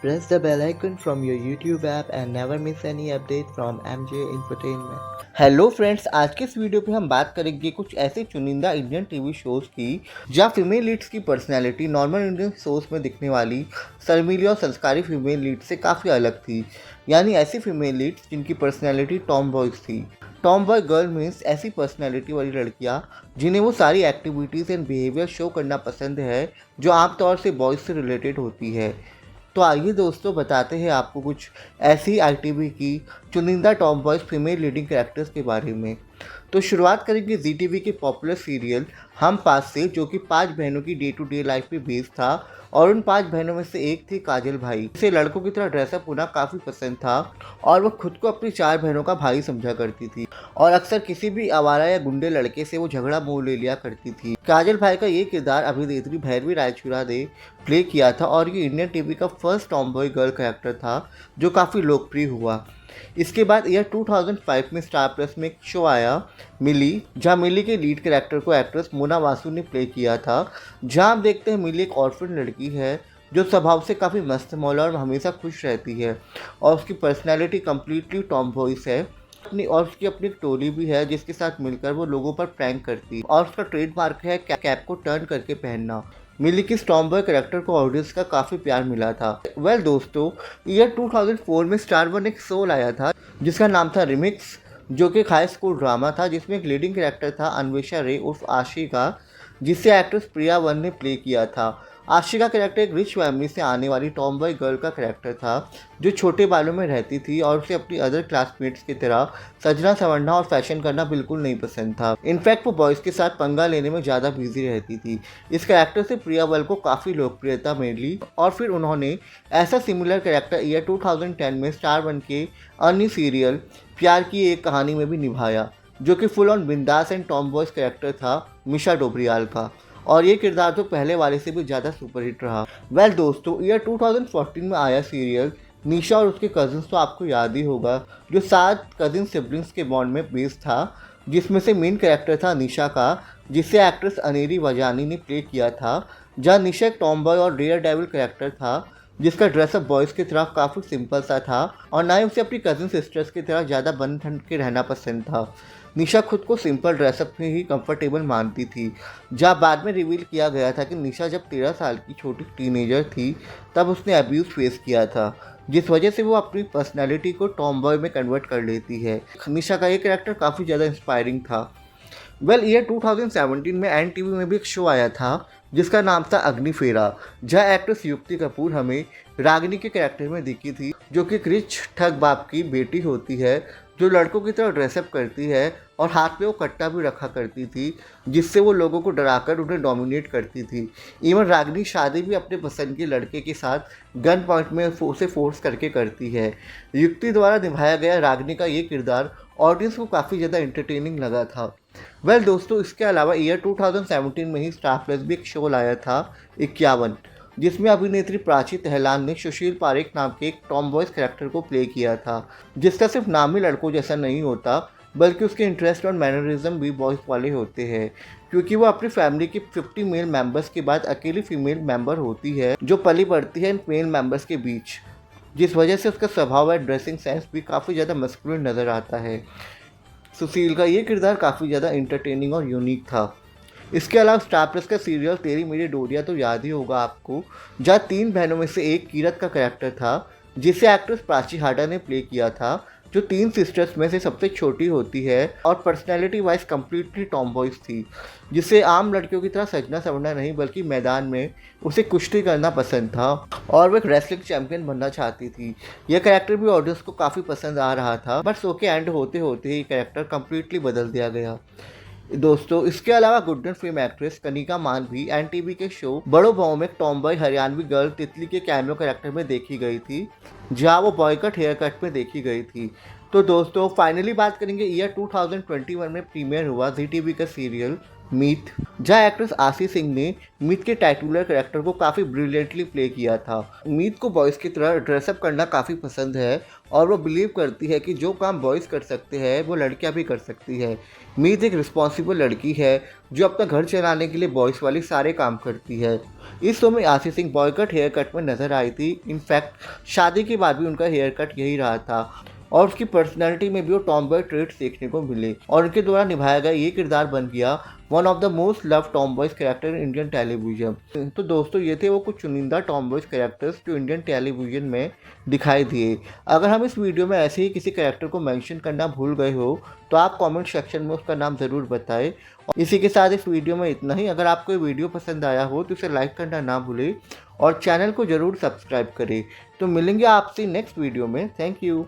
Press the bell icon from your YouTube app and never miss any update from MJ Entertainment. Hello friends, आज के इस video पे हम बात करेंगे कुछ ऐसे चुनिंदा इंडियन टीवी शोज़ की जहाँ फीमेल लीड्स की पर्सनैलिटी नॉर्मल इंडियन शोज़ में दिखने वाली शर्मीली और संस्कारी फीमेल लीड से काफ़ी अलग थी। यानी ऐसी फीमेल लीड्स जिनकी पर्सनैलिटी टॉम बॉयज़ थी। टॉम बॉय गर्ल मीन्स ऐसी पर्सनैलिटी वाली लड़कियाँ जिन्हें वो सारी एक्टिविटीज़ एंड बिहेवियर शो करना पसंद है जो आमतौर से बॉयज़ से रिलेटेड होती है। तो आइए दोस्तों, बताते हैं आपको कुछ ऐसी ITV की चुनिंदा Tom boys female leading characters के बारे में। तो शुरुआत करेंगे ZTV के पॉपुलर सीरियल हम पास से, जो कि 5 बहनों की डे टू डे लाइफ पे बेस्ड था। और उन 5 बहनों में से एक थी काजल भाई, जिसे लड़कों की तरह ड्रेसअप होना काफ़ी पसंद था और वह खुद को अपनी 4 बहनों का भाई समझा करती थी और अक्सर किसी भी आवारा या गुंडे लड़के से वो झगड़ा मोल ले लिया करती थी। काजल भाई का ये किरदार अभिनेत्री भैरवी रायचूरा ने प्ले किया था और ये इंडियन टीवी का first Tom boy girl character था जो काफ़ी लोकप्रिय हुआ। इसके बाद ईयर 2005 में स्टार प्लस में एक शो आया मिली, जहां मिली के लीड कैरेक्टर को एक्ट्रेस मोना वासु ने प्ले किया था। जहां आप देखते हैं मिली एक ऑर्फन लड़की है जो स्वभाव से काफ़ी मस्त मौला और हमेशा खुश रहती है और उसकी पर्सनैलिटी कम्प्लीटली टॉम बॉयज़ है और उसकी अपनी एक टोली भी है जिसके साथ मिलकर वो लोगों पर प्रैंक करती है और उसका ट्रेडमार्क है कैप को टर्न करके पहनना। मिली की टॉम बॉय कैरेक्टर को ऑडियंस का काफ़ी प्यार मिला था। वेल दोस्तों, ईयर 2004 में स्टार वन एक शो लाया था जिसका नाम था रिमिक्स, जो कि एक हाई स्कूल ड्रामा था जिसमें एक लीडिंग कैरेक्टर था अन्वेषा रे उर्फ आशिका, जिसे एक्ट्रेस प्रिया वन ने प्ले किया था। आशिका कैरेक्टर एक रिच फैमिली से आने वाली टॉम बॉय गर्ल का कैरेक्टर था जो छोटे बालों में रहती थी और उसे अपनी अदर क्लासमेट्स की तरह सजना संवरना और फैशन करना बिल्कुल नहीं पसंद था। इनफैक्ट वो बॉयज़ के साथ पंगा लेने में ज़्यादा बिजी रहती थी। इस कैरेक्टर से प्रिया वन को काफ़ी लोकप्रियता मिली और फिर उन्होंने ऐसा सिमिलर कैरेक्टर ईयर 2010 में स्टार वन के अन्य सीरियल प्यार की एक कहानी में भी निभाया, जो कि फुल ऑन बिंदास एंड टॉम बॉयज़ कैरेक्टर था मिशा डोबरियाल का, और ये किरदार तो पहले वाले से भी ज़्यादा सुपरहिट रहा। वेल दोस्तों, ईयर 2014 में आया सीरियल निशा और उसके कज़िन्स, तो आपको याद ही होगा, जो 7 कज़िन सिबलिंग्स के बॉन्ड में बेस्ड था, जिसमें से मेन कैरेक्टर था निशा का, जिसे एक्ट्रेस अनेरी वजानी ने प्ले किया था। जहाँ निशा एक टॉम बॉय और डेयर डेविल कैरेक्टर था जिसका ड्रेसअप बॉयज़ की तरह काफ़ी सिंपल सा था और ना ही उसे अपनी कज़िन सिस्टर्स की तरह ज़्यादा बन ठन के रहना पसंद था। निशा खुद को सिंपल ड्रेसअप में ही कंफर्टेबल मानती थी। जहाँ बाद में रिवील किया गया था कि निशा जब 13 साल की छोटी टीनेजर थी तब उसने अब्यूज़ फेस किया था, जिस वजह से वो अपनी पर्सनैलिटी को टॉम बॉय में कन्वर्ट कर लेती है। निशा का ये कैरेक्टर काफ़ी ज़्यादा इंस्पायरिंग था। वेल, ईयर 2017 में NTV में भी एक शो आया था जिसका नाम था अग्निफेरा, जहाँ एक्ट्रेस युक्ति कपूर हमें रागिनी के कैरेक्टर में दिखी थी, जो कि एक रिच ठग बाप की बेटी होती है जो लड़कों की तरह ड्रेसअप करती है और हाथ में वो कट्टा भी रखा करती थी जिससे वो लोगों को डराकर उन्हें डोमिनेट करती थी। इवन रागिनी शादी भी अपने पसंद के लड़के के साथ गन पॉइंट में उसे फोर्स करके करती है। युक्ति द्वारा निभाया गया रागिनी का ये किरदार ऑडियंस को काफ़ी ज़्यादा इंटरटेनिंग लगा था। वेल दोस्तों, इसके अलावा ईयर 2017 में ही स्टार प्लस भी एक शो लाया था 51, जिसमें अभिनेत्री प्राची तेहलान ने सुशील पारेख नाम के एक टॉम बॉयज़ कैरेक्टर को प्ले किया था, जिसका सिर्फ नाम ही लड़कों जैसा नहीं होता बल्कि उसके इंटरेस्ट और मैनरिज्म भी बॉयज़ वाले होते हैं, क्योंकि वो अपनी फैमिली के 50 मेल मेंबर्स के बाद अकेली फीमेल मेंबर होती है जो पली बढ़ती है इन मेल मेंबर्स के बीच, जिस वजह से उसका स्वभाव और ड्रेसिंग सेंस भी काफ़ी ज़्यादा मस्कुलिन नज़र आता है। सुशील का ये किरदार काफ़ी ज़्यादा इंटरटेनिंग और यूनिक था। इसके अलावा स्टार प्लस का सीरियल तेरी मेरी डोरिया तो याद ही होगा आपको, जहाँ 3 बहनों में से एक कीरत का कैरेक्टर था जिसे एक्ट्रेस प्राची हाडा ने प्ले किया था, जो 3 सिस्टर्स में से सबसे छोटी होती है और personality wise completely Tom boys थी, जिसे आम लड़कियों की तरह सजना संवरना नहीं बल्कि मैदान में उसे कुश्ती करना पसंद था और वो एक रेसलिंग चैंपियन बनना चाहती थी। यह कैरेक्टर भी ऑडियंस को काफ़ी पसंद आ रहा था, बट शो के एंड होते होते ही कैरेक्टर कम्प्लीटली बदल दिया गया। दोस्तों, इसके अलावा गुडन फिल्म एक्ट्रेस कनिका मान भी NTV के शो बड़ो भाव में टॉम बॉय हरियाणवी गर्ल तितली के कैमियो कैरेक्टर में देखी गई थी, जहां वो बॉय कट हेयर कट में देखी गई थी। तो दोस्तों, फाइनली बात करेंगे ईयर 2021 में प्रीमियर हुआ ZTV का सीरियल मीत, जहाँ एक्ट्रेस आशी सिंह ने मीत के टाइटुलर कैरेक्टर को काफ़ी ब्रिलियंटली प्ले किया था। मीत को बॉयज़ की तरह ड्रेसअप करना काफ़ी पसंद है और वो बिलीव करती है कि जो काम बॉयज़ कर सकते हैं वो लड़कियां भी कर सकती है। मीत एक रिस्पॉन्सिबल लड़की है जो अपना घर चलाने के लिए बॉयज़ वाले सारे काम करती है। इस शो में Ashi Singh boy cut hair cut में नजर आई थी। इनफैक्ट शादी के बाद भी उनका हेयर कट यही रहा था और उसकी पर्सनैलिटी में भी वो टॉम बॉय ट्रेड्स देखने को मिले और उनके द्वारा निभाया गया ये किरदार बन गया one of the most love Tom boys character in Indian television. तो दोस्तों ये थे वो कुछ चुनिंदा टॉम बॉयज कैरेक्टर्स जो इंडियन टेलीविजन में दिखाई दिए। अगर हम इस वीडियो में ऐसे ही किसी कैरेक्टर को मेंशन करना भूल गए हो तो आप कमेंट सेक्शन में उसका नाम ज़रूर बताएं। इसी के साथ इस वीडियो में इतना ही। अगर आपको ये वीडियो पसंद आया हो तो इसे लाइक करना ना भूलें और चैनल को ज़रूर सब्सक्राइब करें। तो मिलेंगे आपसे नेक्स्ट वीडियो में। Thank you.